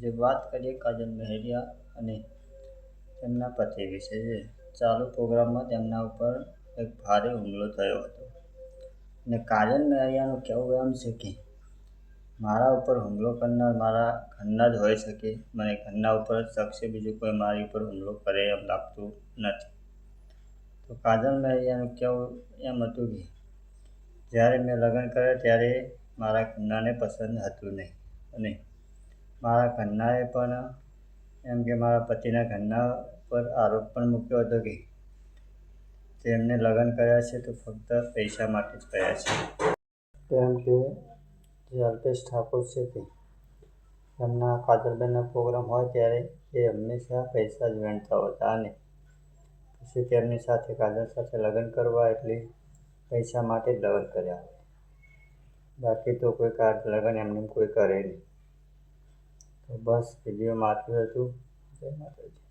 જે વાત કરીએ કાજલ મહેરિયા અને તેમના પતિ વિશે છે. ચાલુ પ્રોગ્રામમાં તેમના ઉપર એક ભારે હુમલો થયો હતો અને કાજલ મહેરિયાનું કહેવું એમ છે કે મારા ઉપર હુમલો કરનાર મારા ઘરના જ હોઈ શકે, મને ઘરના ઉપર જ શક છે, બીજું કોઈ મારી ઉપર હુમલો કરે એમ લાગતું નથી. તો કાજલ મહેરિયાનું કહેવું એમ હતું કે જ્યારે મેં લગ્ન કર્યા ત્યારે મારા ઘરનાને પસંદ હતું નહીં અને મારા ઘરનાએ પણ એમ કે મારા પતિના ઘરના પર આરોપ પણ મૂક્યો હતો કે તેમને લગ્ન કર્યા છે તો ફક્ત પૈસા માટે જ કર્યા છે. કેમ કે જે અલ્પેશ ઠાકોર છે તે એમના કાજલબેનનો પ્રોગ્રામ હોય ત્યારે એ હંમેશા પૈસા જ વેણતા હતા અને પછી તેમની સાથે કાજલ સાથે લગ્ન કરવા એટલે પૈસા માટે જ લગ્ન કર્યા હોય, બાકી તો કોઈ લગ્ન એમને કોઈ કરે નહીં. તો બસ વિડીયોમાં આટલું હતું. જય માતાજી.